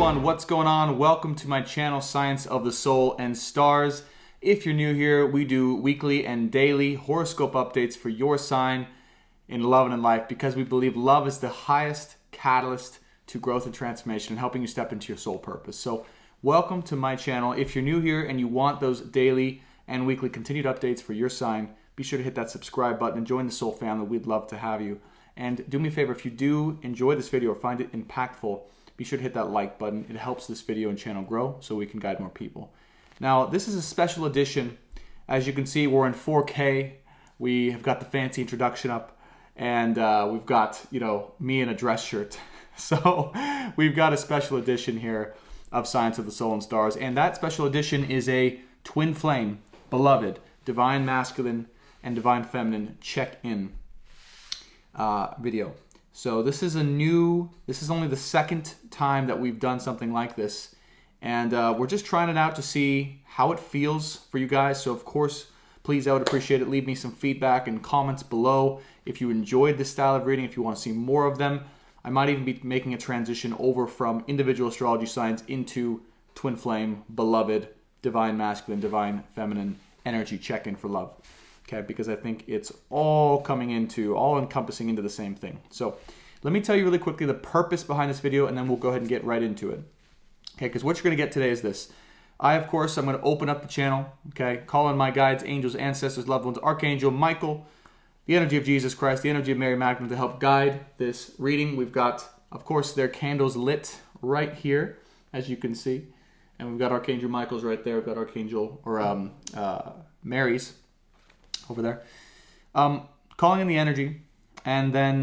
everyone, what's going on? Welcome to my channel, Science of the Soul and Stars. If you're new here, we do weekly and daily horoscope updates for your sign in love and in life because we believe love is the highest catalyst to growth and transformation and helping you step into your soul purpose. So welcome to my channel. If you're new here and you want those daily and weekly continued updates for your sign, be sure to hit that subscribe button and join the soul family. We'd love to have you. And do me a favor, if you do enjoy this video or find it impactful, be sure to hit that like button. It helps this video and channel grow so we can guide more people. Now, this is a special edition. As you can see, we're in 4K. We have got the fancy introduction up, and we've got, me in a dress shirt. So we've got a special edition here of Science of the Soul and Stars, and that special edition is a twin flame, beloved, divine masculine and divine feminine check-in video. So this is only the second time that we've done something like this. And we're just trying it out to see how it feels for you guys. So of course, please, I would appreciate it. Leave me some feedback and comments below if you enjoyed this style of reading, if you want to see more of them. I might even be making a transition over from individual astrology signs into twin flame, beloved, divine masculine, divine feminine energy check-in for love. Okay, because I think it's all encompassing into the same thing. So let me tell you really quickly the purpose behind this video, and then we'll go ahead and get right into it. Okay, because what you're going to get today is this. I'm going to open up the channel, okay, call on my guides, angels, ancestors, loved ones, Archangel Michael, the energy of Jesus Christ, the energy of Mary Magdalene to help guide this reading. We've got, of course, their candles lit right here, as you can see. And we've got Archangel Michael's right there. We've got Archangel, Mary's over there. Calling in the energy, and then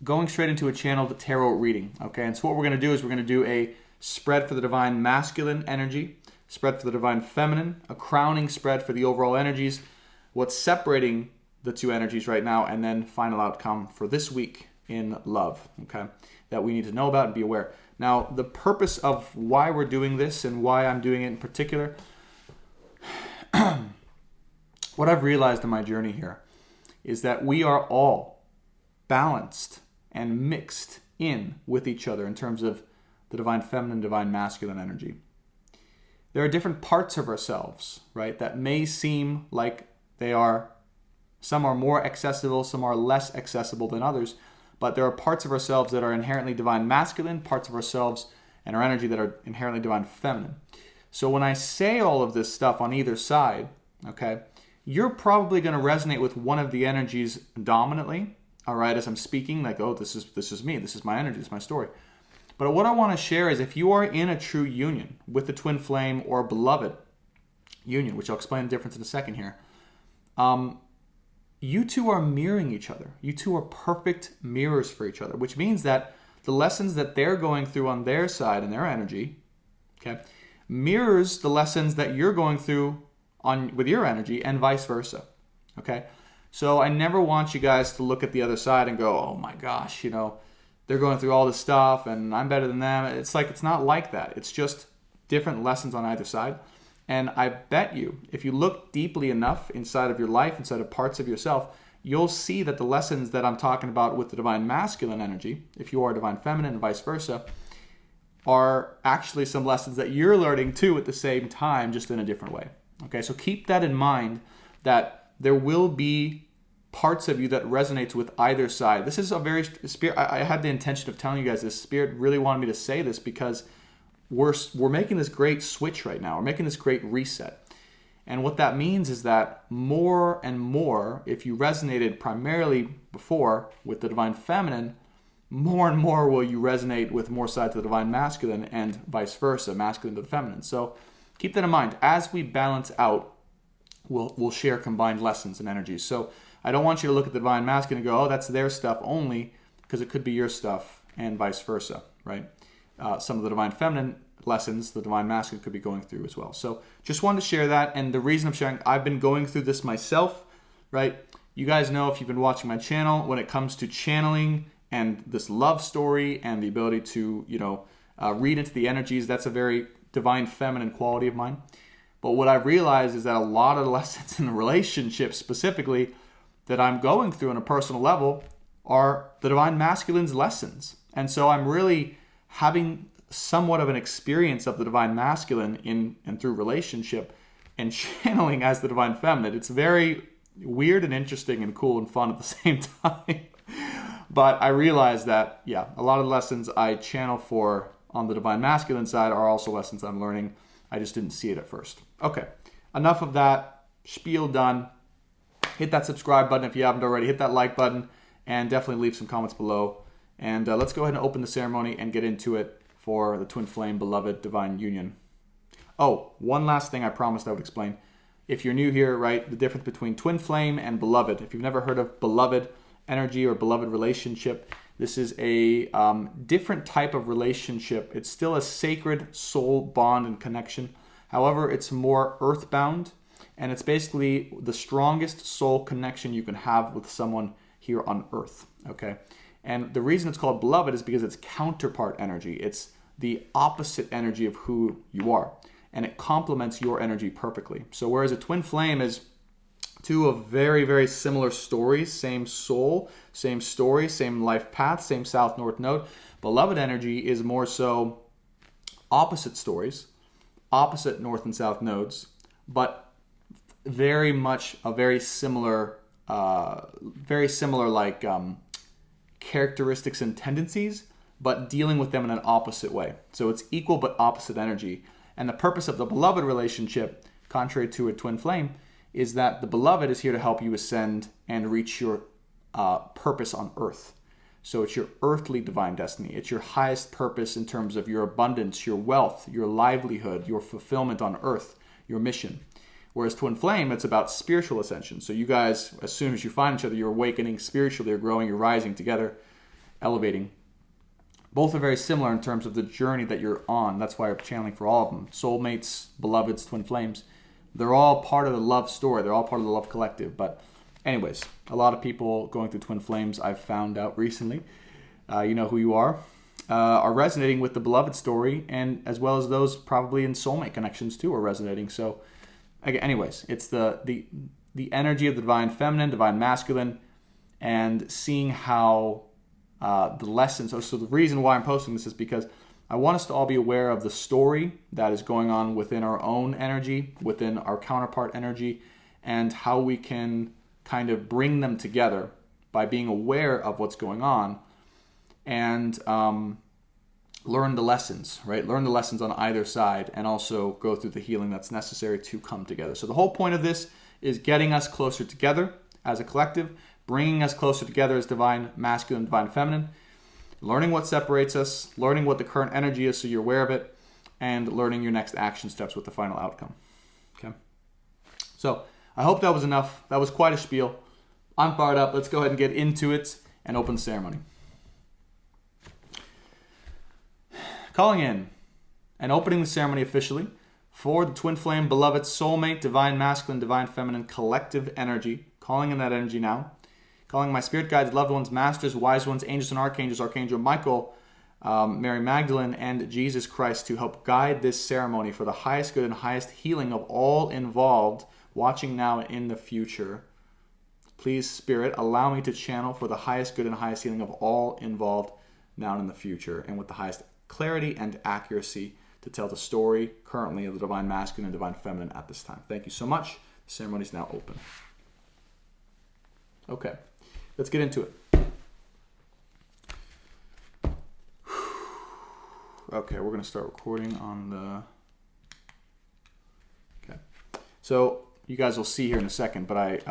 going straight into a channeled tarot reading. Okay, and so what we're going to do is we're going to do a spread for the divine masculine energy, spread for the divine feminine, a crowning spread for the overall energies, what's separating the two energies right now, and then final outcome for this week in love, okay, that we need to know about and be aware. Now, the purpose of why we're doing this and why I'm doing it in particular, what I've realized in my journey here is that we are all balanced and mixed in with each other in terms of the divine feminine, divine masculine energy. There are different parts of ourselves, right, that may seem like some are more accessible, some are less accessible than others, but there are parts of ourselves that are inherently divine masculine, parts of ourselves and our energy that are inherently divine feminine. So when I say all of this stuff on either side, okay, you're probably going to resonate with one of the energies dominantly, all right, as I'm speaking, like, oh, this is me, this is my energy, this is my story. But what I want to share is if you are in a true union with the twin flame or beloved union, which I'll explain the difference in a second here, you two are mirroring each other. You two are perfect mirrors for each other, which means that the lessons that they're going through on their side and their energy, okay, mirrors the lessons that you're going through with your energy and vice versa, okay? So I never want you guys to look at the other side and go, oh my gosh, they're going through all this stuff and I'm better than them. It's not like that. It's just different lessons on either side. And I bet you, if you look deeply enough inside of your life, inside of parts of yourself, you'll see that the lessons that I'm talking about with the divine masculine energy, if you are divine feminine and vice versa, are actually some lessons that you're learning too at the same time, just in a different way. Okay, so keep that in mind, that there will be parts of you that resonates with either side. This is a very spirit. I had the intention of telling you guys this. Spirit really wanted me to say this because we're making this great switch right now. We're making this great reset. And what that means is that more and more, if you resonated primarily before with the divine feminine, more and more will you resonate with more sides of the divine masculine and vice versa, masculine to the feminine. So keep that in mind. As we balance out, we'll share combined lessons and energies. So I don't want you to look at the divine masculine and go, oh, that's their stuff only, because it could be your stuff and vice versa, right? Some of the divine feminine lessons, the divine masculine could be going through as well. So just wanted to share that. And the reason I'm sharing, I've been going through this myself, right? You guys know, if you've been watching my channel, when it comes to channeling and this love story and the ability to, read into the energies, that's a very divine feminine quality of mine. But what I've realized is that a lot of the lessons in relationships specifically that I'm going through on a personal level are the divine masculine's lessons. And so I'm really having somewhat of an experience of the divine masculine in and through relationship and channeling as the divine feminine. It's very weird and interesting and cool and fun at the same time. But I realized that, yeah, a lot of the lessons I channel for on the divine masculine side are also lessons I'm learning. I just didn't see it at first. Okay, enough of that spiel done. Hit that subscribe button if you haven't already. Hit that like button and definitely leave some comments below. And let's go ahead and open the ceremony and get into it for the twin flame beloved divine union. Oh, one last thing I promised I would explain. If you're new here, right, the difference between twin flame and beloved. If you've never heard of beloved energy or beloved relationship, this is a different type of relationship. It's still a sacred soul bond and connection. However, it's more earthbound, and it's basically the strongest soul connection you can have with someone here on earth, okay? And the reason it's called beloved is because it's counterpart energy. It's the opposite energy of who you are, and it complements your energy perfectly. So whereas a twin flame is two of very, very similar stories, same soul, same story, same life path, same south-north node, beloved energy is more so opposite stories, opposite north and south nodes, but very much a very similar like characteristics and tendencies, but dealing with them in an opposite way. So it's equal but opposite energy. And the purpose of the beloved relationship, contrary to a twin flame, is that the beloved is here to help you ascend and reach your purpose on earth. So it's your earthly divine destiny. It's your highest purpose in terms of your abundance, your wealth, your livelihood, your fulfillment on earth, your mission. Whereas twin flame, it's about spiritual ascension. So you guys, as soon as you find each other, you're awakening spiritually, you're growing, you're rising together, elevating. Both are very similar in terms of the journey that you're on. That's why I'm channeling for all of them. Soulmates, beloveds, twin flames. They're all part of the love story. They're all part of the love collective. But anyways, a lot of people going through twin flames, I've found out recently, you know who you are resonating with the beloved story, and as well as those probably in soulmate connections too are resonating. So anyways, it's the energy of the divine feminine, divine masculine, and seeing how the lessons. So the reason why I'm posting this is because I want us to all be aware of the story that is going on within our own energy, within our counterpart energy, and how we can kind of bring them together by being aware of what's going on and learn the lessons, right? Learn the lessons on either side and also go through the healing that's necessary to come together. So the whole point of this is getting us closer together as a collective, bringing us closer together as divine masculine, divine feminine, learning what separates us, learning what the current energy is so you're aware of it, and learning your next action steps with the final outcome. Okay? So I hope that was enough. That was quite a spiel. I'm fired up. Let's go ahead and get into it and open the ceremony. Calling in and opening the ceremony officially for the twin flame, beloved, soulmate, divine masculine, divine feminine, collective energy. Calling in that energy now. Calling my spirit guides, loved ones, masters, wise ones, angels and archangels, Archangel Michael, Mary Magdalene, and Jesus Christ to help guide this ceremony for the highest good and highest healing of all involved, watching now and in the future. Please, Spirit, allow me to channel for the highest good and highest healing of all involved now and in the future, and with the highest clarity and accuracy to tell the story currently of the divine masculine and divine feminine at this time. Thank you so much. The ceremony is now open. Okay. Let's get into it. Okay, we're going to start recording on the... Okay. So you guys will see here in a second, but I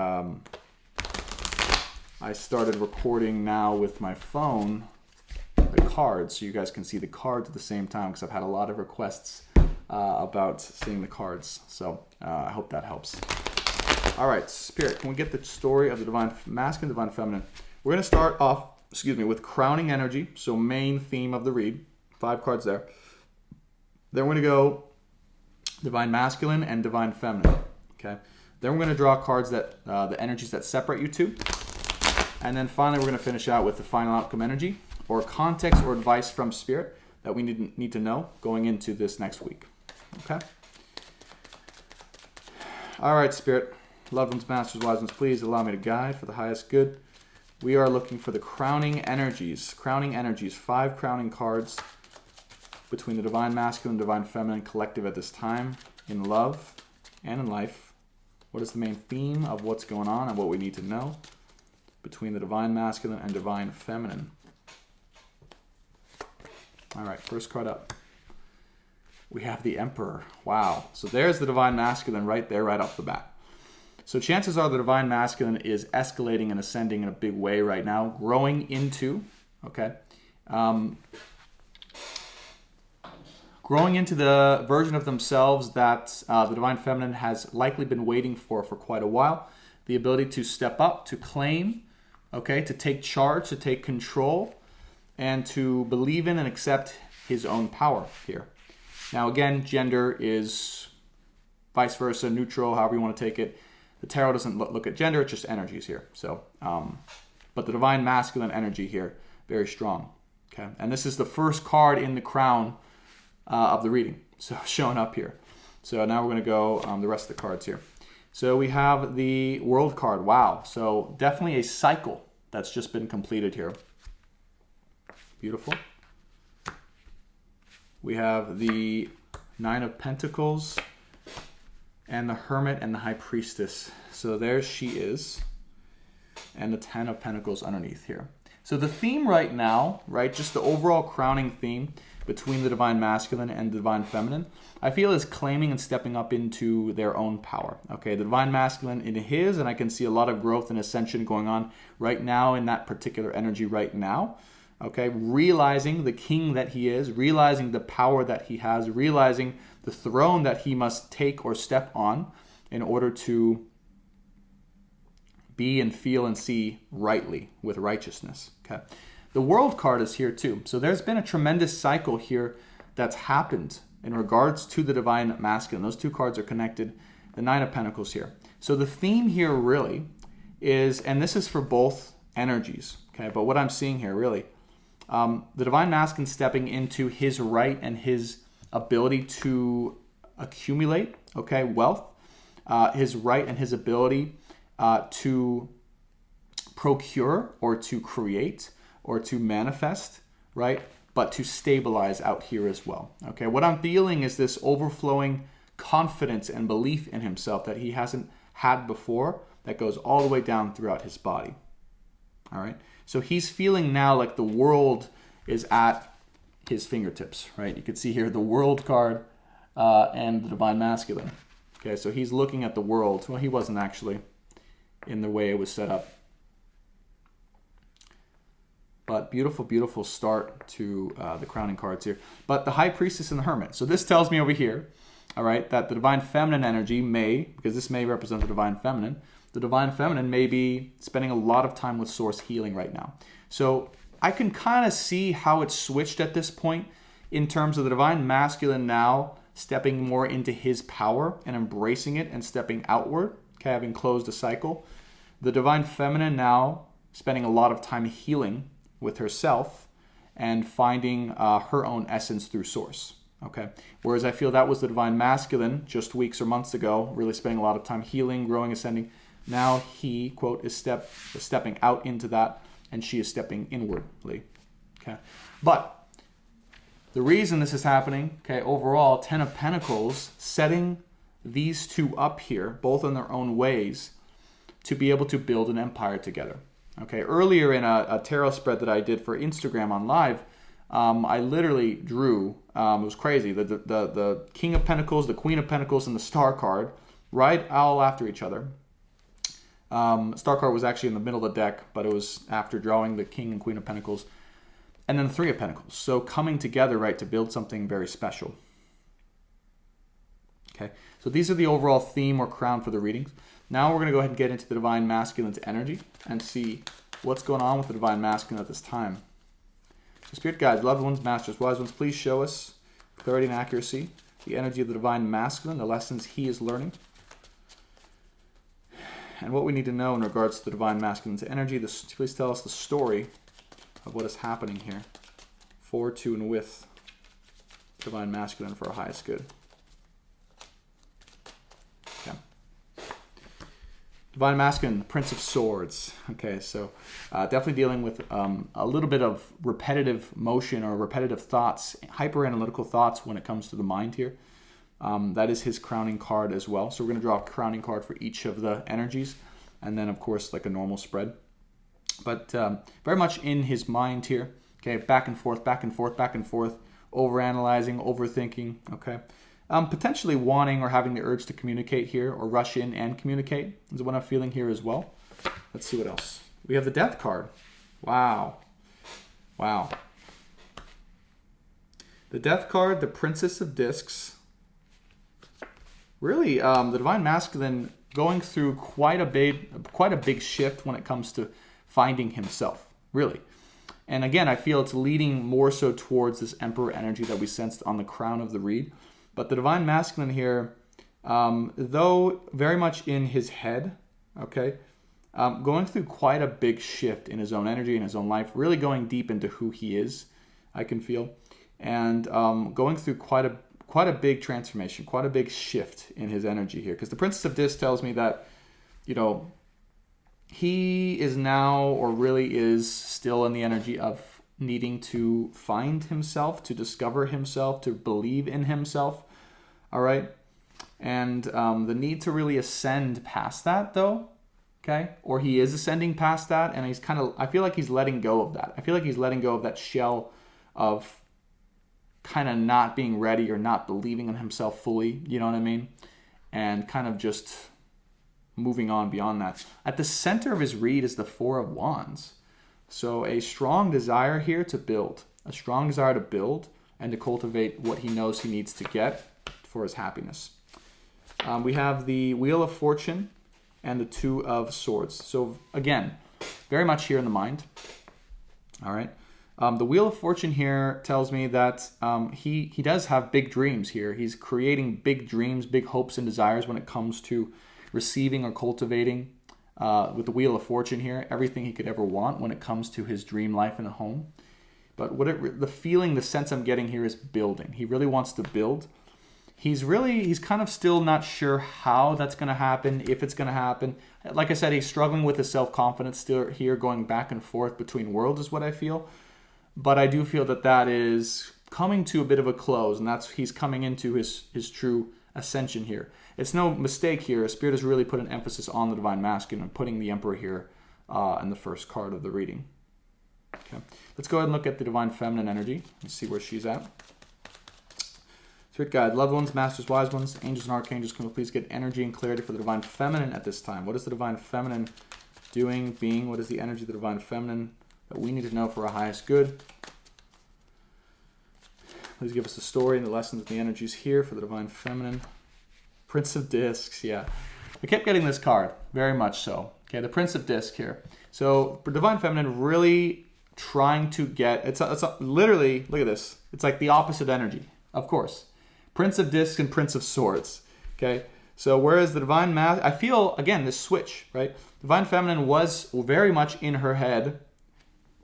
started recording now with my phone, the cards, so you guys can see the cards at the same time because I've had a lot of requests about seeing the cards. So I hope that helps. All right, Spirit, can we get the story of the divine masculine, divine feminine? We're going to start off, with crowning energy, so main theme of the read, 5 cards there. Then we're going to go divine masculine and divine feminine, okay? Then we're going to draw cards that, the energies that separate you two. And then finally, we're going to finish out with the final outcome energy, or context or advice from Spirit that we need to know going into this next week, okay? All right, Spirit. Loved ones, masters, wise ones, please allow me to guide for the highest good. We are looking for the crowning energies, 5 crowning cards between the divine masculine and divine feminine collective at this time in love and in life. What is the main theme of what's going on and what we need to know between the divine masculine and divine feminine? All right, first card up. We have the Emperor. Wow. So there's the divine masculine right there, right off the bat. So chances are the divine masculine is escalating and ascending in a big way right now, growing into, growing into the version of themselves that the divine feminine has likely been waiting for quite a while. The ability to step up, to claim, to take charge, to take control, and to believe in and accept his own power here. Now again, gender is vice versa, neutral, however you want to take it. The tarot doesn't look at gender, it's just energies here. So, but the divine masculine energy here, very strong. Okay, and this is the first card in the crown of the reading, so showing up here. So now we're going to go the rest of the cards here. So we have the World card. Wow, so definitely a cycle that's just been completed here. Beautiful. We have the Nine of Pentacles and the Hermit and the High Priestess. So there she is. And the Ten of Pentacles underneath here. So the theme right now, right, just the overall crowning theme between the divine masculine and the divine feminine, I feel is claiming and stepping up into their own power. Okay, the divine masculine in his, and I can see a lot of growth and ascension going on right now in that particular energy right now. Okay, realizing the king that he is, realizing the power that he has, realizing the throne that he must take or step on in order to be and feel and see rightly with righteousness. Okay, the World card is here too. So there's been a tremendous cycle here that's happened in regards to the divine masculine. Those two cards are connected. The Nine of Pentacles here. So the theme here really is, and this is for both energies. Okay, but what I'm seeing here really. The divine masculine stepping into his right and his ability to accumulate, wealth, his right and his ability to procure or to create or to manifest, right? But to stabilize out here as well. Okay, what I'm feeling is this overflowing confidence and belief in himself that he hasn't had before that goes all the way down throughout his body. All right. So he's feeling now like the world is at his fingertips, right? You can see here the World card and the divine masculine. Okay, so he's looking at the world. Well, he wasn't actually in the way it was set up. But beautiful, beautiful start to the crowning cards here. But the High Priestess and the Hermit. So this tells me over here, all right, that the divine feminine energy may, because this may represent the divine feminine may be spending a lot of time with source healing right now. So I can kind of see how it's switched at this point in terms of the divine masculine now stepping more into his power and embracing it and stepping outward, having closed a cycle. The divine feminine now spending a lot of time healing with herself and finding her own essence through source. Okay. Whereas I feel that was the divine masculine just weeks or months ago, really spending a lot of time healing, growing, ascending. Now he, quote, is stepping out into that, and she is stepping inwardly. Okay. But the reason this is happening, overall, Ten of Pentacles, setting these two up here, both in their own ways, to be able to build an empire together. Okay. Earlier in a tarot spread that I did for Instagram on live, I literally drew, it was crazy, the King of Pentacles, the Queen of Pentacles, and the Star card, right all after each other. Star card was actually in the middle of the deck, but it was after drawing the King and Queen of Pentacles. And then the Three of Pentacles. So coming together, right, to build something very special. Okay, so these are the overall theme or crown for the readings. Now we're going to go ahead and get into the divine masculine's energy and see what's going on with the divine masculine at this time. So spirit guides, loved ones, masters, wise ones, please show us clarity and accuracy, the energy of the divine masculine, the lessons he is learning, and what we need to know in regards to the divine masculine's energy. Please tell us the story of what is happening here for, to, and with divine masculine for our highest good. Okay. Divine Masculine, Prince of Swords. Okay, so definitely dealing with a little bit of repetitive motion or repetitive thoughts, hyper-analytical thoughts when it comes to the mind here. That is his crowning card as well. So we're going to draw a crowning card for each of the energies. And then, of course, like a normal spread. But very much in his mind here. Okay, back and forth, back and forth, back and forth. Overanalyzing, overthinking. Okay. Potentially wanting or having the urge to communicate here or rush in and communicate is what I'm feeling here as well. Let's see what else. We have the Death card. Wow. Wow. The Death card, the Princess of Discs. Really, the Divine Masculine going through quite a big shift when it comes to finding himself, really. And again, I feel it's leading more so towards this Emperor energy that we sensed on the crown of the reed. But the Divine Masculine here, though very much in his head, okay, going through quite a big shift in his own energy, in his own life, really going deep into who he is, I can feel, and going through quite a big transformation, quite a big shift in his energy here. Because the Princess of Discs tells me that, you know, he is now, or really is still in the energy of needing to find himself, to discover himself, to believe in himself, all right? And the need to really ascend past that, though, okay? Or he is ascending past that, and he's kind of, I feel like he's letting go of that. I feel like he's letting go of that shell of kind of not being ready or not believing in himself fully, you know what I mean? And kind of just moving on beyond that. At the center of his reed is the Four of Wands. So a strong desire here to build, a strong desire to build and to cultivate what he knows he needs to get for his happiness. We have the Wheel of Fortune and the Two of Swords. So again, very much here in the mind. All right. The Wheel of Fortune here tells me that he does have big dreams here. He's creating big dreams, big hopes and desires when it comes to receiving or cultivating with the Wheel of Fortune here, everything he could ever want when it comes to his dream life in a home. But the feeling, the sense I'm getting here is building. He really wants to build. He's kind of still not sure how that's going to happen, if it's going to happen. Like I said, he's struggling with his self-confidence still here, going back and forth between worlds is what I feel. But I do feel that is coming to a bit of a close, and he's coming into his true ascension here. It's no mistake here. Spirit has really put an emphasis on the Divine Masculine and putting the Emperor here in the first card of the reading. Okay, let's go ahead and look at the Divine Feminine energy and see where she's at. Spirit Guide, loved ones, masters, wise ones, angels and archangels, can we please get energy and clarity for the Divine Feminine at this time? What is the Divine Feminine doing, being? What is the energy of the Divine Feminine that we need to know for our highest good? Please give us the story and the lessons and the energies here for the Divine Feminine. Prince of Discs, yeah. I kept getting this card, very much so. Okay, the Prince of Discs here. So, for Divine Feminine, really trying to get, it's literally, look at this. It's like the opposite energy, of course. Prince of Discs and Prince of Swords, okay? So, whereas the Divine I feel, again, this switch, right? Divine Feminine was very much in her head,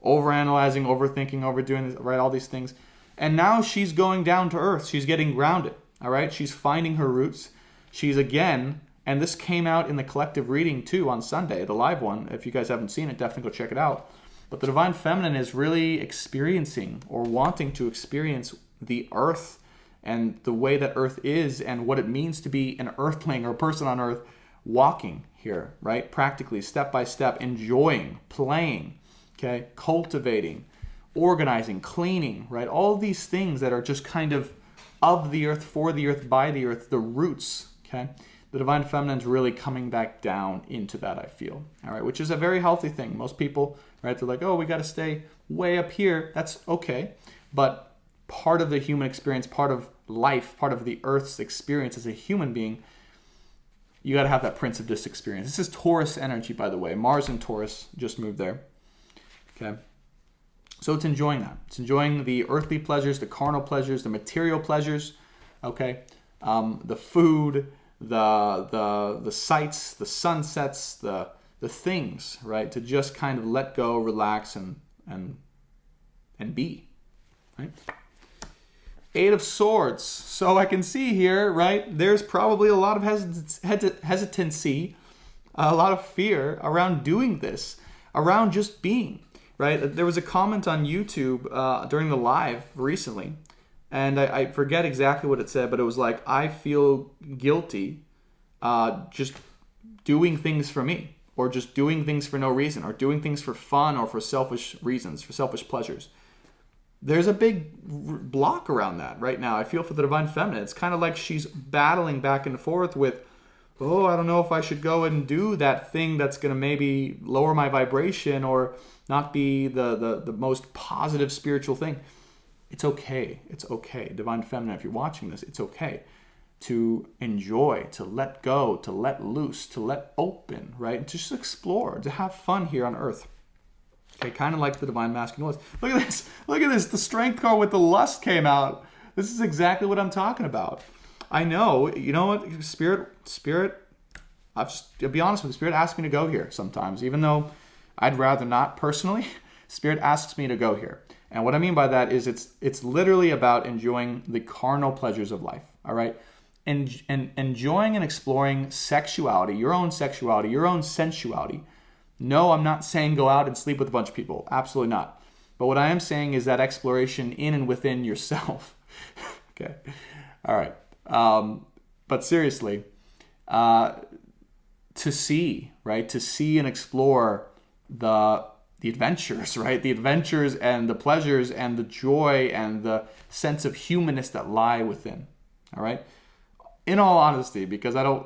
overanalyzing, overthinking, overdoing, right, all these things. And now she's going down to earth. She's getting grounded, all right? She's finding her roots. She's again, and this came out in the collective reading too on Sunday, the live one. If you guys haven't seen it, definitely go check it out. But the Divine Feminine is really experiencing or wanting to experience the earth and the way that earth is and what it means to be an earthling or a person on earth walking here, right? Practically, step by step, enjoying, playing, okay, cultivating, organizing, cleaning, right? All these things that are just kind of the earth, for the earth, by the earth, the roots, okay? The Divine Feminine is really coming back down into that, I feel, all right? Which is a very healthy thing. Most people, right, they're like, oh, we got to stay way up here. That's okay. But part of the human experience, part of life, part of the earth's experience as a human being, you got to have that Prince of Discs experience. This is Taurus energy, by the way. Mars and Taurus just moved there, okay? So it's enjoying that. It's enjoying the earthly pleasures, the carnal pleasures, the material pleasures, okay? The food, the sights, the sunsets, the things, right? To just kind of let go, relax, and be, right? Eight of Swords. So I can see here, right? There's probably a lot of hesitancy a lot of fear around doing this, around just being, right? There was a comment on YouTube during the live recently, and I forget exactly what it said, but it was like, I feel guilty just doing things for me, or just doing things for no reason, or doing things for fun or for selfish reasons, for selfish pleasures. There's a big block around that right now. I feel for the Divine Feminine. It's kind of like she's battling back and forth with, I don't know if I should go and do that thing that's going to maybe lower my vibration or not be the most positive spiritual thing. It's okay. It's okay. Divine Feminine, if you're watching this, it's okay to enjoy, to let go, to let loose, to let open, right? And to just explore, to have fun here on Earth. Okay, kind of like the Divine Masculine was. Look at this. Look at this. The Strength card with the Lust came out. This is exactly what I'm talking about. I know. You know what? Spirit, I'll be honest with you. Spirit asks me to go here sometimes, even though I'd rather not personally. Spirit asks me to go here. And what I mean by that is it's literally about enjoying the carnal pleasures of life, all right? And enjoying and exploring sexuality, your own sensuality. No, I'm not saying go out and sleep with a bunch of people. Absolutely not. But what I am saying is that exploration in and within yourself. Okay. All right. But seriously, to see, right? To see and explore the adventures, right? The adventures and the pleasures and the joy and the sense of humanness that lie within. All right. In all honesty, because I don't,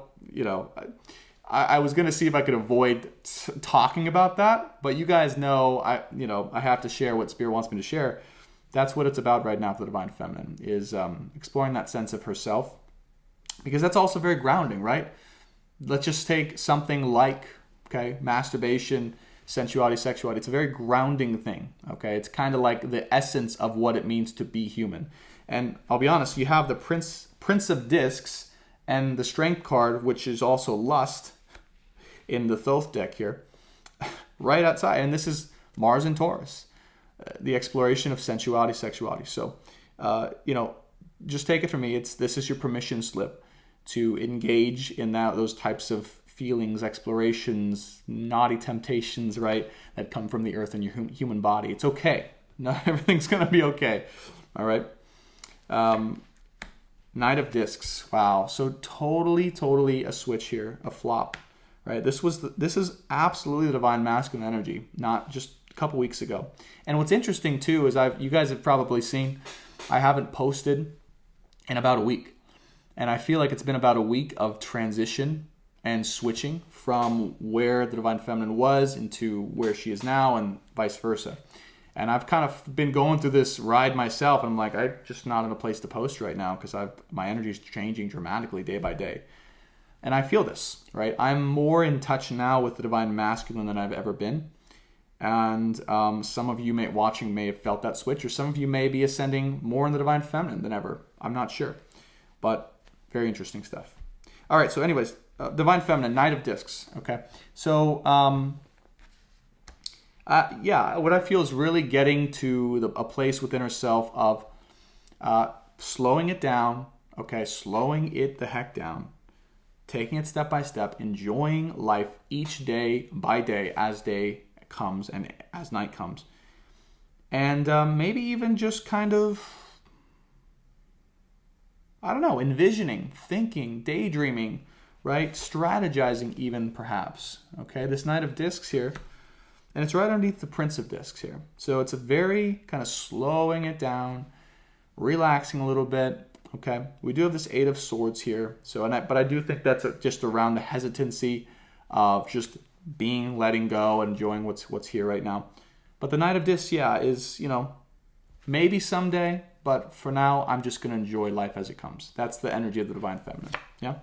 I was going to see if I could avoid talking about that, but you guys know, I have to share what Spirit wants me to share. That's what it's about right now for the Divine Feminine, is exploring that sense of herself, because that's also very grounding, right? Let's just take something like, masturbation, sensuality, sexuality. It's a very grounding thing, okay? It's kind of like the essence of what it means to be human. And I'll be honest, you have the Prince of Discs and the Strength card, which is also Lust, in the Thoth deck here, right outside. And this is Mars and Taurus, the exploration of sensuality, sexuality. So, just take it from me. This is your permission slip to engage in those types of feelings, explorations, naughty temptations, right, that come from the earth and your human body. It's okay. Not everything's going to be okay. All right. Knight of Discs. Wow. So totally a switch here, a flop. Right? This is absolutely the Divine Masculine energy, not just a couple weeks ago. And what's interesting too is you guys have probably seen, I haven't posted in about a week. And I feel like it's been about a week of transition and switching from where the Divine Feminine was into where she is now, and vice versa. And I've kind of been going through this ride myself, and I'm like, I'm just not in a place to post right now because my energy is changing dramatically day by day. And I feel this, right? I'm more in touch now with the Divine Masculine than I've ever been. And some of you watching may have felt that switch, or some of you may be ascending more in the Divine Feminine than ever. I'm not sure. But very interesting stuff. All right, so anyways, Divine Feminine, Knight of Discs, okay? So, what I feel is really getting to a place within herself of slowing it down, okay? Slowing it the heck down. Taking it step by step, enjoying life each day by day as day comes and as night comes. And maybe even just kind of, envisioning, thinking, daydreaming, right? Strategizing even perhaps, okay? This Knight of Discs here, and it's right underneath the Prince of Discs here. So it's a very kind of slowing it down, relaxing a little bit. Okay, we do have this Eight of Swords here, but I do think that's just around the hesitancy of just letting go, and enjoying what's here right now. But the Knight of Discs, is maybe someday, but for now, I'm just going to enjoy life as it comes. That's the energy of the Divine Feminine. Yeah,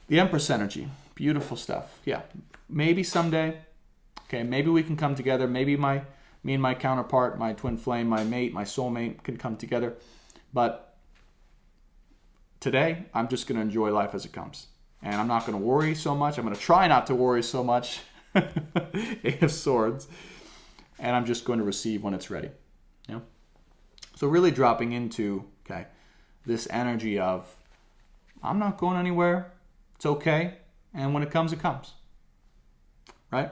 the Empress energy, beautiful stuff. Yeah, maybe someday. Okay, maybe we can come together. Maybe me and my counterpart, my twin flame, my mate, my soulmate can come together, but today, I'm just going to enjoy life as it comes. And I'm not going to worry so much. I'm going to try not to worry so much. Eight of Swords. And I'm just going to receive when it's ready. Yeah. So really dropping into, this energy of, I'm not going anywhere. It's okay. And when it comes, right?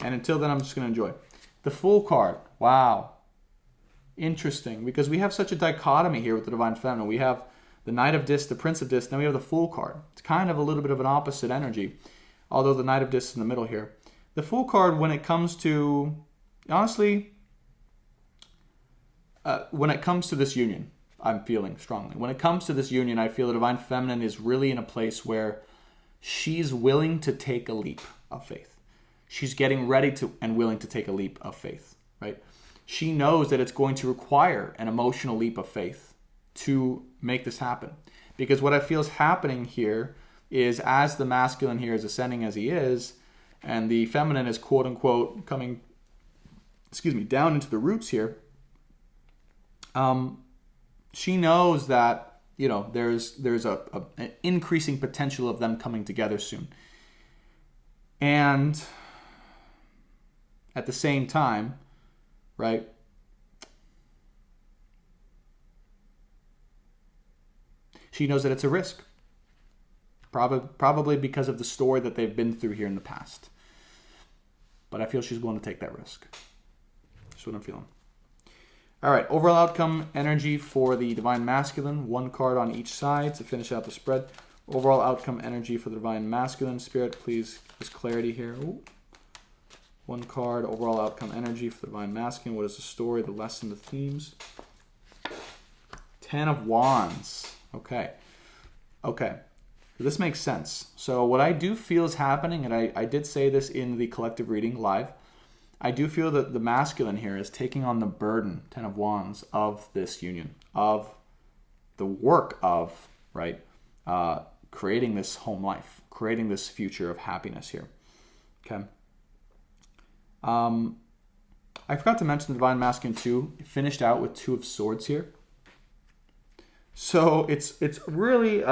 And until then, I'm just going to enjoy. The Fool card. Wow. Interesting, because we have such a dichotomy here with the Divine Feminine. We have the Knight of Discs, the Prince of Discs, then we have the Fool card. It's kind of a little bit of an opposite energy, although the Knight of Discs is in the middle here. The Fool card, when it comes to, honestly, when it comes to this union, I'm feeling strongly. When it comes to this union, I feel the Divine Feminine is really in a place where she's willing to take a leap of faith. She's getting ready to and willing to take a leap of faith, right? She knows that it's going to require an emotional leap of faith to make this happen. Because what I feel is happening here is, as the masculine here is ascending as he is, and the feminine is quote unquote coming, down into the roots here, she knows that, there's an increasing potential of them coming together soon. And at the same time, right, she knows that it's a risk. Probably because of the story that they've been through here in the past. But I feel she's willing to take that risk. That's what I'm feeling. All right, overall outcome energy for the Divine Masculine. One card on each side to finish out the spread. Overall outcome energy for the Divine Masculine. Spirit, please give us clarity here. Ooh. One card, overall outcome energy for the Divine Masculine. What is the story, the lesson, the themes? 10 of Wands. Okay. This makes sense. So what I do feel is happening, and I did say this in the collective reading live, I do feel that the masculine here is taking on the burden, 10 of Wands, of this union, of the work of, right, creating this home life, creating this future of happiness here. Okay. I forgot to mention the Divine Masculine too. It finished out with 2 of Swords here. So it's really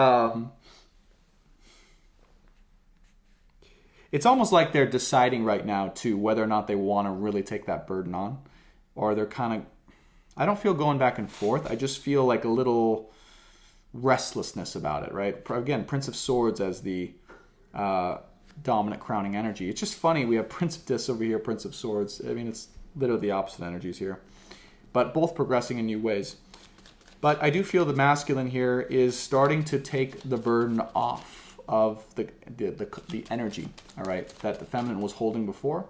it's almost like they're deciding right now too whether or not they want to really take that burden on, or they're kind of, I don't feel going back and forth. I just feel like a little restlessness about it, right? Again, Prince of Swords as the dominant crowning energy. It's just funny, we have Prince of Discs over here, Prince of Swords. I mean, it's literally the opposite energies here, but both progressing in new ways. But I do feel the masculine here is starting to take the burden off of the energy, all right, that the feminine was holding before.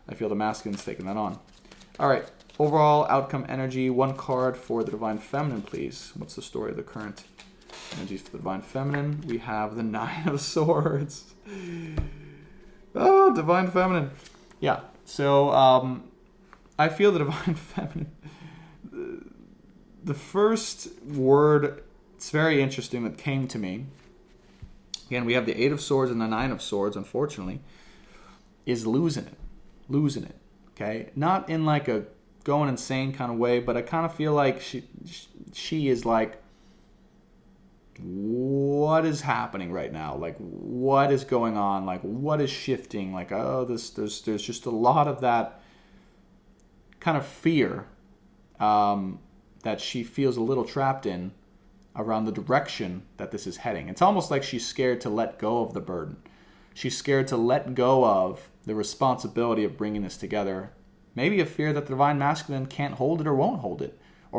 I feel the masculine's taking that on. All right, overall outcome energy, 1 card for the Divine Feminine, please. What's the story of the current energies for the Divine Feminine? We have the 9 of Swords. Oh, Divine Feminine. Yeah, so I feel the Divine Feminine. The first word, it's very interesting, that came to me, again, we have the 8 of Swords and the 9 of Swords, unfortunately, is losing it, okay? Not in like a going insane kind of way, but I kind of feel like she is like, what is happening right now? Like, what is going on? Like, what is shifting? Like, oh, there's just a lot of that kind of fear that she feels a little trapped in around the direction that this is heading. It's almost like she's scared to let go of the burden. She's scared to let go of the responsibility of bringing this together. Maybe a fear that the Divine Masculine can't hold it or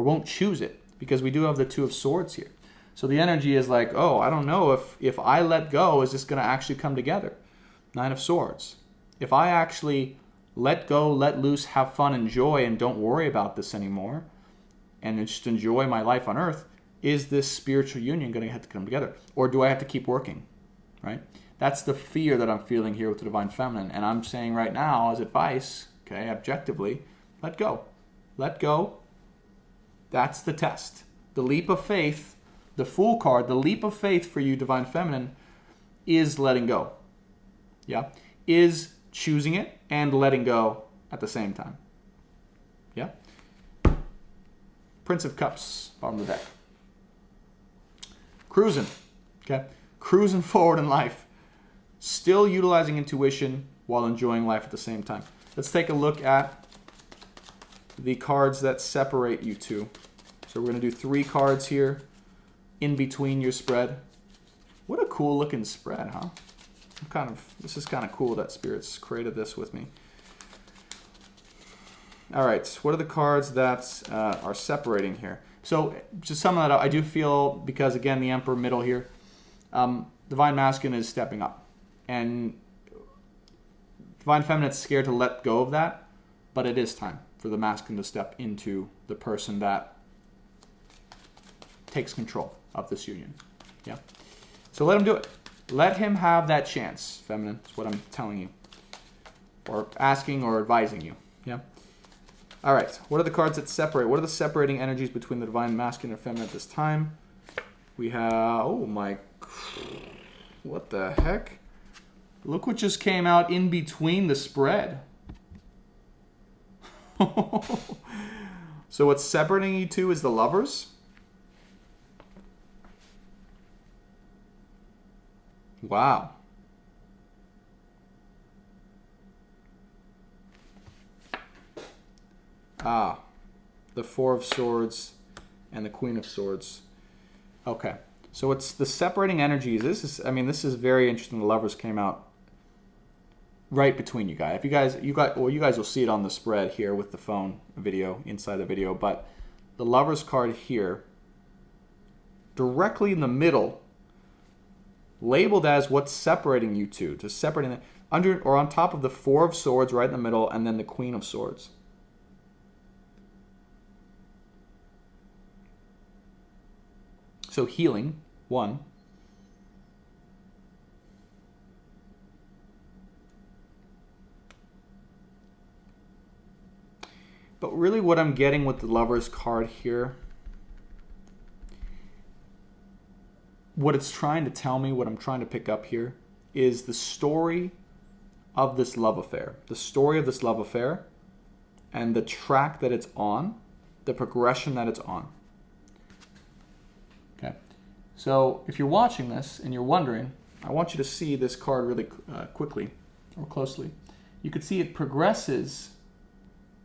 won't choose it, because we do have the 2 of Swords here. So the energy is like, oh, I don't know if I let go, is this going to actually come together? 9 of Swords. If I actually let go, let loose, have fun, enjoy, and don't worry about this anymore, and just enjoy my life on earth, is this spiritual union going to have to come together? Or do I have to keep working, right? That's the fear that I'm feeling here with the Divine Feminine. And I'm saying right now, as advice, okay, objectively, let go. Let go. That's the test. The leap of faith, the Fool card, the leap of faith for you, Divine Feminine, is letting go. Yeah? Is choosing it and letting go at the same time. Yeah? Prince of Cups, bottom of the deck. Cruising, okay? Cruising forward in life. Still utilizing intuition while enjoying life at the same time. Let's take a look at the cards that separate you two. So we're going to do 3 cards here in between your spread. What a cool looking spread, huh? This is kind of cool that Spirit's created this with me. All right, what are the cards that are separating here? So just sum that up, I do feel, because again, the Emperor middle here, Divine Masculine is stepping up. And Divine Feminine is scared to let go of that, but it is time for the Masculine to step into the person that takes control of this union. Yeah. So let him do it. Let him have that chance, Feminine. That's what I'm telling you. Or asking or advising you. Yeah. All right. What are the cards that separate? What are the separating energies between the Divine Masculine and Feminine at this time? We have... Oh, my... What the heck? Look what just came out in between the spread. So what's separating you two is the Lovers. Wow. Ah, the Four of Swords and the Queen of Swords. Okay, so it's the separating energies. This is very interesting. The Lovers came out right between you guys. You guys will see it on the spread here with the phone video, inside the video, but the Lovers card here, directly in the middle, labeled as what's separating you two, just separating it under or on top of the Four of Swords right in the middle, and then the Queen of Swords. So healing, one. But really what I'm getting with the Lovers card here, what it's trying to tell me, what I'm trying to pick up here, is the story of this love affair. The story of this love affair and the track that it's on, the progression that it's on. Okay. So if you're watching this and you're wondering, I want you to see this card really quickly or closely. You can see it progresses.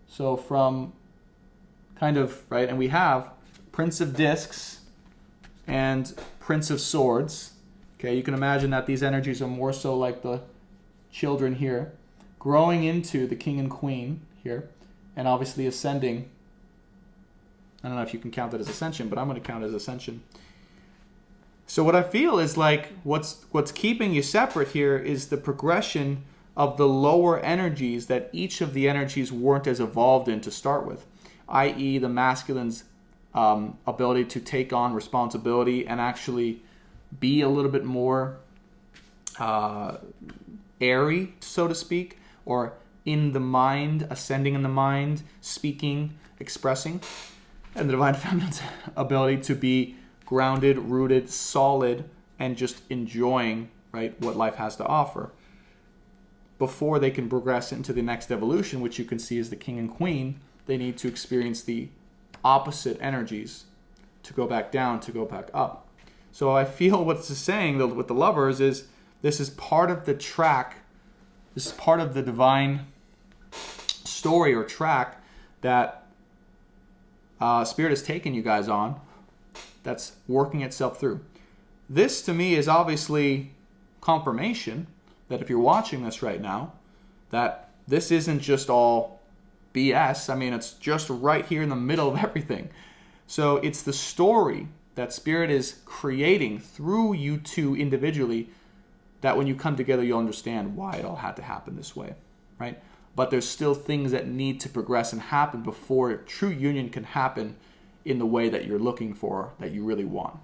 So from kind of, right, and we have Prince of Discs and Prince of Swords. Okay, you can imagine that these energies are more so like the children here, growing into the King and Queen here, and obviously ascending. I don't know if you can count that as ascension, but I'm going to count it as ascension. So what I feel is like what's keeping you separate here is the progression of the lower energies that each of the energies weren't as evolved in to start with, i.e. the masculine's ability to take on responsibility and actually be a little bit more airy, so to speak, or in the mind, ascending in the mind, speaking, expressing, and the Divine Feminine's ability to be grounded, rooted, solid, and just enjoying, right, what life has to offer before they can progress into the next evolution, which you can see is the King and Queen. They need to experience the opposite energies to go back down, to go back up. So I feel what this is saying with the Lovers is this is part of the track, this is part of the divine story or track that Spirit has taken you guys on, that's working itself through. This to me is obviously confirmation that if you're watching this right now, that this isn't just all BS. I mean, it's just right here in the middle of everything. So it's the story that Spirit is creating through you two individually that when you come together, you'll understand why it all had to happen this way, right? But there's still things that need to progress and happen before true union can happen in the way that you're looking for, that you really want.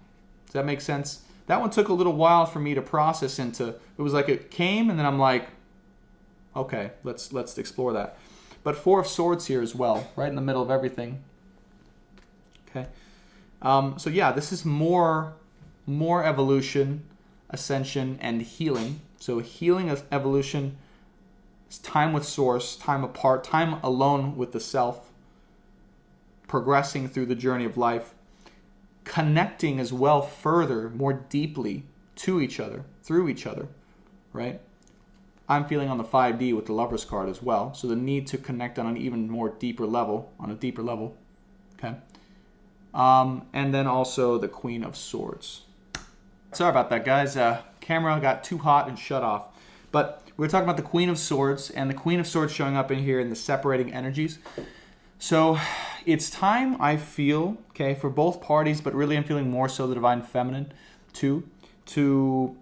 Does that make sense? That one took a little while for me to process into. It was like it came and then I'm like, okay, let's explore that. But Four of Swords here as well, right in the middle of everything. Okay. So yeah, this is more evolution, ascension, and healing. So healing as evolution is time with source, time apart, time alone with the self, progressing through the journey of life, connecting as well further, more deeply to each other, through each other, right? I'm feeling on the 5D with the Lovers card as well. So the need to connect on an even more deeper level, okay? And then also the Queen of Swords. Sorry about that, guys. Camera got too hot and shut off. But we're talking about the Queen of Swords, and the Queen of Swords showing up in here in the separating energies. So it's time, I feel, okay, for both parties, but really I'm feeling more so the Divine Feminine too, to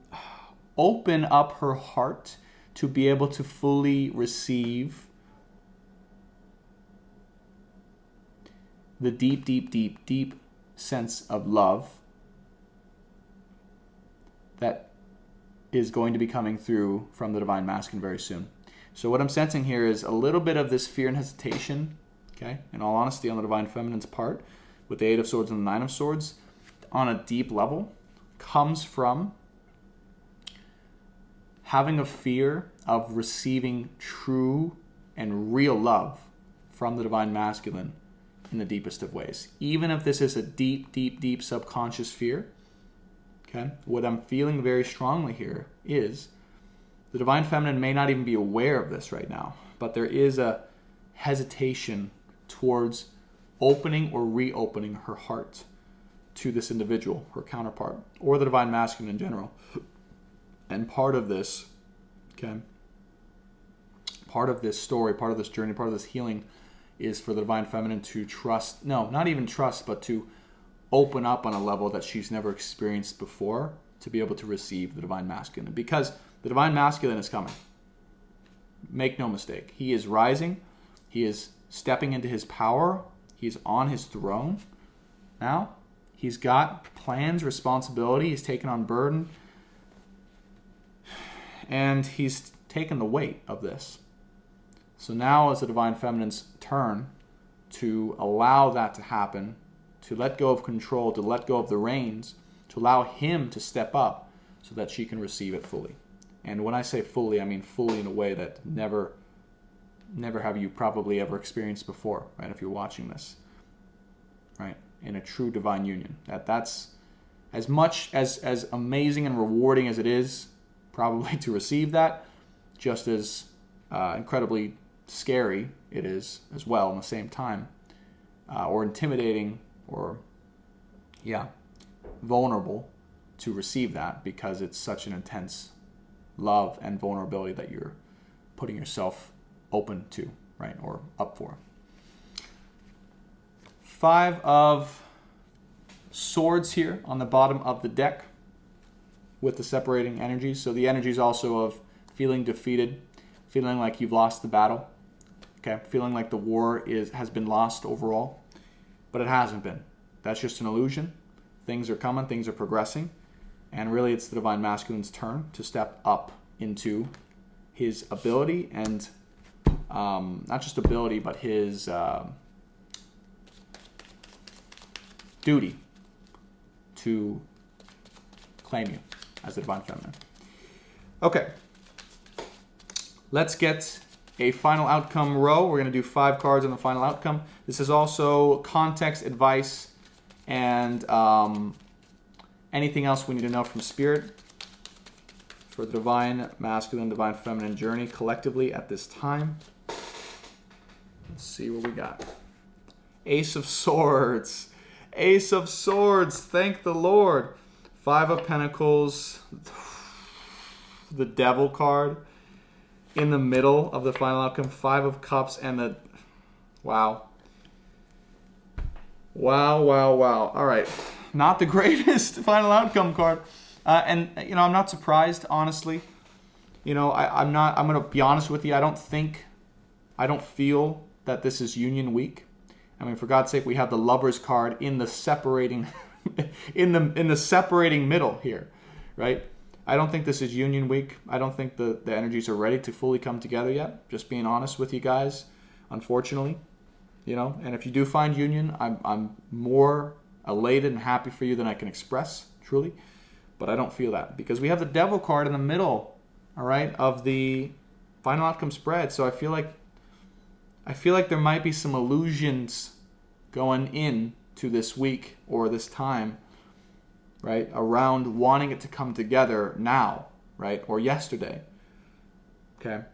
open up her heart to be able to fully receive the deep, deep, deep, deep sense of love that is going to be coming through from the Divine Masculine very soon. So what I'm sensing here is a little bit of this fear and hesitation, okay, in all honesty, on the Divine Feminine's part, with the Eight of Swords and the Nine of Swords, on a deep level, comes from having a fear of receiving true and real love from the Divine Masculine in the deepest of ways. Even if this is a deep, deep, deep subconscious fear, okay, what I'm feeling very strongly here is the Divine Feminine may not even be aware of this right now, but there is a hesitation towards opening or reopening her heart to this individual, her counterpart, or the Divine Masculine in general. And part of this, okay, part of this story, part of this journey, part of this healing is for the Divine Feminine to trust, no, not even trust, but to open up on a level that she's never experienced before to be able to receive the Divine Masculine. Because the Divine Masculine is coming. Make no mistake. He is rising. He is stepping into his power. He's on his throne now. He's got plans, responsibility. He's taken on burden. And he's taken the weight of this. So now is the Divine Feminine's turn to allow that to happen, to let go of control, to let go of the reins, to allow him to step up so that she can receive it fully. And when I say fully, I mean fully in a way that never have you probably ever experienced before, right? If you're watching this, right? In a true divine union. That's as much as amazing and rewarding as it is probably to receive that, just as incredibly scary it is as well in the same time, or intimidating, or vulnerable to receive that, because it's such an intense love and vulnerability that you're putting yourself open to, right, or up for. Five of Swords here on the bottom of the deck with the separating energies. So the energies also of feeling defeated, feeling like you've lost the battle, okay, feeling like the war has been lost overall, but it hasn't been. That's just an illusion. Things are coming, things are progressing, and really it's the Divine Masculine's turn to step up into his ability, and not just ability, but his duty to claim you as the Divine Feminine. Okay, let's get a final outcome row. We're going to do 5 cards on the final outcome. This is also context, advice, and anything else we need to know from Spirit for the Divine Masculine, Divine Feminine journey collectively at this time. Let's see what we got. Ace of Swords. Ace of Swords. Thank the Lord. 5 of Pentacles. The Devil card. In the middle of the final outcome. 5 of Cups and the... Wow. Wow, wow, wow. All right. Not the greatest final outcome card. And, you know, I'm not surprised, honestly. You know, I'm going to be honest with you. I don't feel that this is Union Week. I mean, for God's sake, we have the Lovers card in the separating, in the separating middle here, right? I don't think this is Union Week. I don't think the energies are ready to fully come together yet. Just being honest with you guys, unfortunately, you know. And if you do find union, I'm more elated and happy for you than I can express, truly. But I don't feel that because we have the Devil card in the middle, all right, of the final outcome spread. So I feel like there might be some illusions going in to this week or this time, right, around wanting it to come together now, right, or yesterday, okay?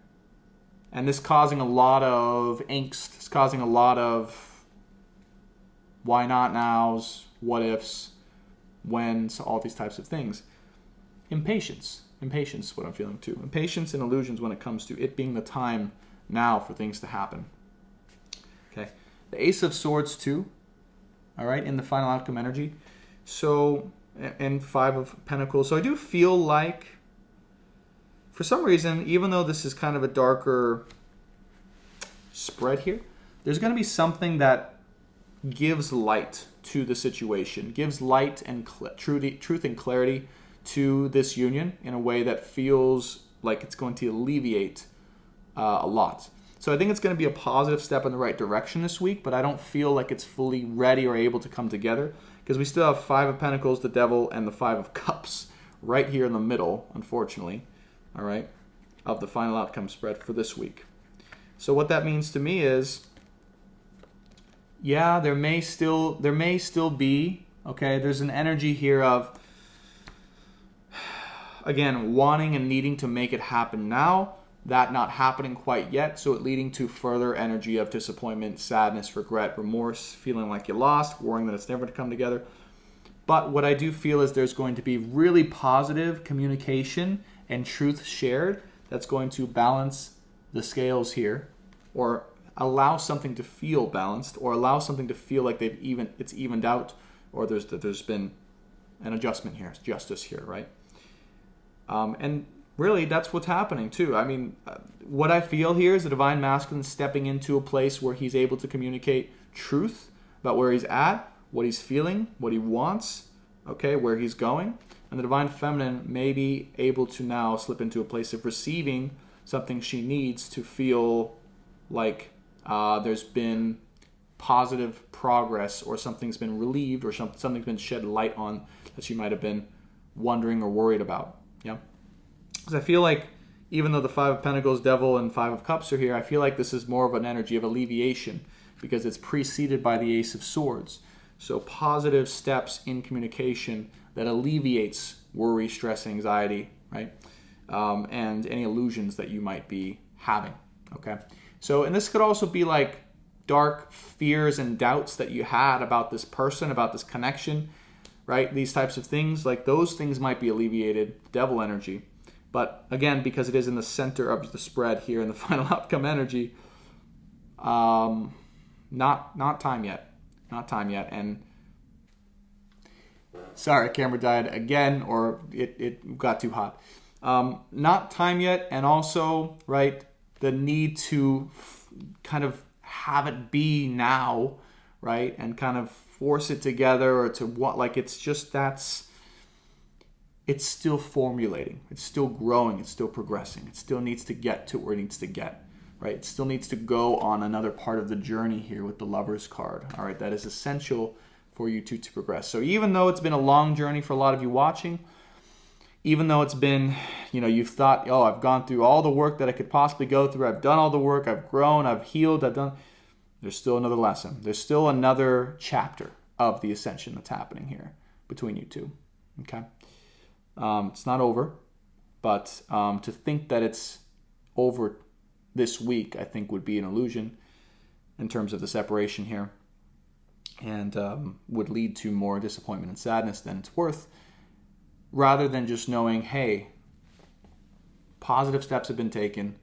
And this causing a lot of angst. It's causing a lot of why not nows, what ifs, whens, all these types of things. Impatience. Impatience is what I'm feeling too. Impatience and illusions when it comes to it being the time now for things to happen. Okay. The Ace of Swords too. All right, in the final outcome energy. So, and Five of Pentacles. So I do feel like, for some reason, even though this is kind of a darker spread here, there's going to be something that gives light to the situation, gives light and truth and clarity to this union in a way that feels like it's going to alleviate a lot. So I think it's going to be a positive step in the right direction this week, but I don't feel like it's fully ready or able to come together because we still have Five of Pentacles, the Devil, and the Five of Cups right here in the middle, unfortunately, all right, of the final outcome spread for this week. So what that means to me is, yeah, there may still be, okay, there's an energy here of, again, wanting and needing to make it happen now, that not happening quite yet, so it leading to further energy of disappointment, sadness, regret, remorse, feeling like you lost, worrying that it's never to come together. But what I do feel is there's going to be really positive communication and truth shared that's going to balance the scales here, or allow something to feel balanced, or allow something to feel like it's evened out, or there's been an adjustment here, justice here, right? And really, that's what's happening too. I mean, what I feel here is the Divine Masculine stepping into a place where he's able to communicate truth about where he's at, what he's feeling, what he wants, okay, where he's going. And the Divine Feminine may be able to now slip into a place of receiving something she needs to feel like there's been positive progress, or something's been relieved, or something's been shed light on that she might have been wondering or worried about. Yeah. Because I feel like even though the Five of Pentacles, Devil, and Five of Cups are here, I feel like this is more of an energy of alleviation because it's preceded by the Ace of Swords. So positive steps in communication that alleviates worry, stress, anxiety, right? And any illusions that you might be having, okay? So, and this could also be like dark fears and doubts that you had about this person, about this connection, right? These types of things, like those things might be alleviated, devil energy. But again, because it is in the center of the spread here in the final outcome energy, not time yet. Not time yet. And sorry, camera died again, or it got too hot. Not time yet, and also, right, the need to kind of have it be now, right, and kind of force it together, or to what, like, it's just it's still formulating, it's still growing, it's still progressing, it still needs to get to where it needs to get, right? It still needs to go on another part of the journey here with the Lover's card, all right? That is essential for you to progress. So even though it's been a long journey for a lot of you watching, even though it's been, you've thought, oh, I've gone through all the work that I could possibly go through, I've done all the work, I've grown, I've healed, there's still another lesson. There's still another chapter of the ascension that's happening here between you two, okay? It's not over, but to think that it's over this week, I think would be an illusion in terms of the separation here, and would lead to more disappointment and sadness than it's worth, rather than just knowing, hey, positive steps have been taken,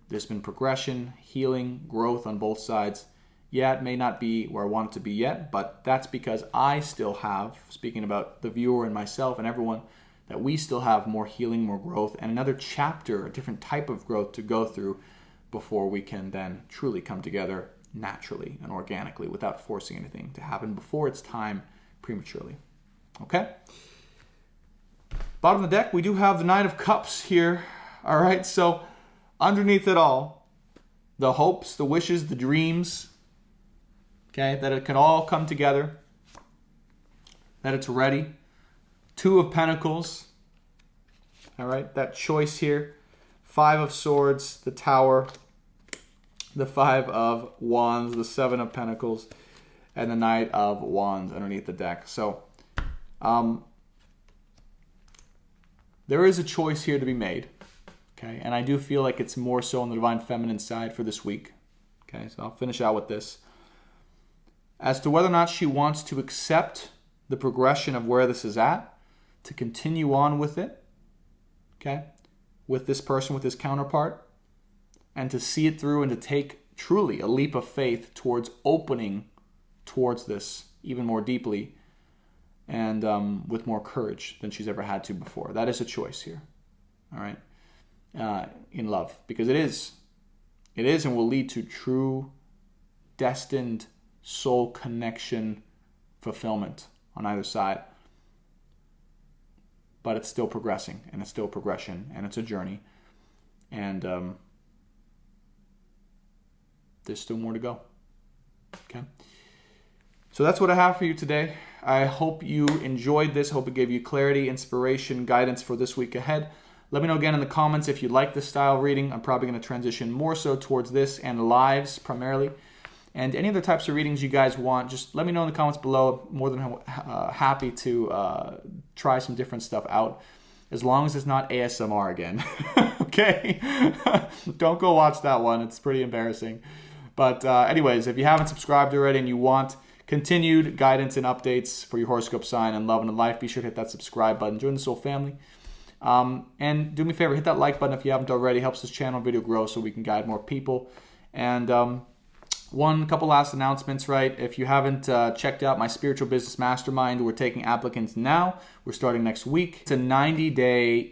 there's been progression, healing, growth on both sides. Yeah, it may not be where I want it to be yet, but that's because I still have, speaking about the viewer and myself and everyone, that we still have more healing, more growth, and another chapter, a different type of growth to go through before we can then truly come together naturally and organically without forcing anything to happen before it's time prematurely. Okay? Bottom of the deck, we do have the Nine of Cups here. All right, so underneath it all, the hopes, the wishes, the dreams, okay, that it can all come together, that it's ready. Two of Pentacles, all right, that choice here. Five of Swords, the Tower, the Five of Wands, the Seven of Pentacles, and the Knight of Wands underneath the deck. So there is a choice here to be made, okay, and I do feel like it's more so on the Divine Feminine side for this week, okay, so I'll finish out with this. As to whether or not she wants to accept the progression of where this is at, to continue on with it, okay? with this person, with this counterpart, and to see it through and to take truly a leap of faith towards opening towards this even more deeply and with more courage than she's ever had to before. That is a choice here, all right, in love, because it is and will lead to true, destined soul connection fulfillment on either side. But it's still progressing, and it's still progression, and it's a journey, and there's still more to go. Okay. So that's what I have for you today. I hope you enjoyed this. I hope it gave you clarity, inspiration, guidance for this week ahead. Let me know again in the comments if you like this style of reading. I'm probably going to transition more so towards this and lives primarily. And any other types of readings you guys want, just let me know in the comments below. More than happy to try some different stuff out, as long as it's not ASMR again. Okay? Don't go watch that one. It's pretty embarrassing. But anyways, if you haven't subscribed already and you want continued guidance and updates for your horoscope sign and love and life, be sure to hit that subscribe button. Join the soul family. And do me a favor, hit that like button if you haven't already. Helps this channel video grow so we can guide more people. And couple last announcements, right? If you haven't checked out my spiritual business mastermind, we're taking applicants now. We're starting next week. It's a 90-day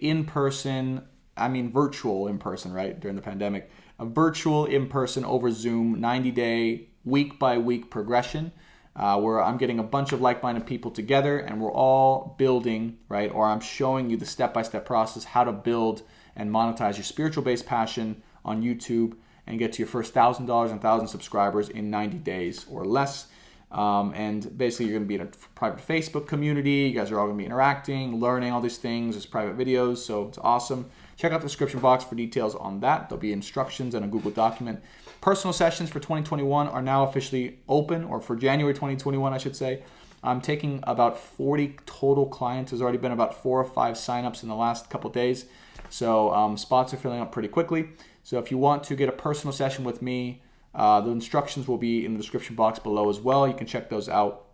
virtual in-person, right? During the pandemic. A virtual in-person over Zoom, 90-day, week-by-week progression, where I'm getting a bunch of like-minded people together and we're all building, right? Or I'm showing you the step-by-step process, how to build and monetize your spiritual-based passion on YouTube and get to your first $1,000 and 1,000 subscribers in 90 days or less. And basically, you're going to be in a private Facebook community. You guys are all going to be interacting, learning all these things. There's private videos, so it's awesome. Check out the description box for details on that. There'll be instructions and a Google document. Personal sessions for 2021 are now officially open, or for January 2021, I should say. I'm taking about 40 total clients. There's already been about 4 or 5 signups in the last couple days. So spots are filling up pretty quickly. So if you want to get a personal session with me, the instructions will be in the description box below as well. You can check those out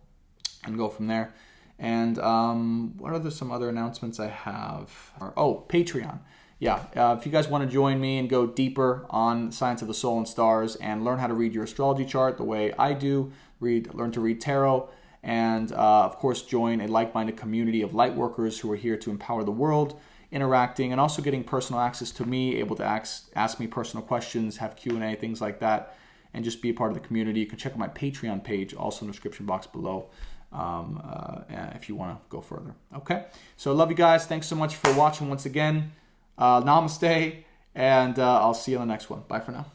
and go from there. And what are some other announcements I have? Patreon. Yeah, if you guys want to join me and go deeper on science of the soul and stars and learn how to read your astrology chart the way I do, learn to read tarot, and of course join a like-minded community of light workers who are here to empower the world, interacting, and also getting personal access to me, able to ask me personal questions, have Q&A, things like that, and just be a part of the community. You can check out my Patreon page, also in the description box below, if you want to go further. Okay, so I love you guys. Thanks so much for watching once again. Namaste, and I'll see you on the next one. Bye for now.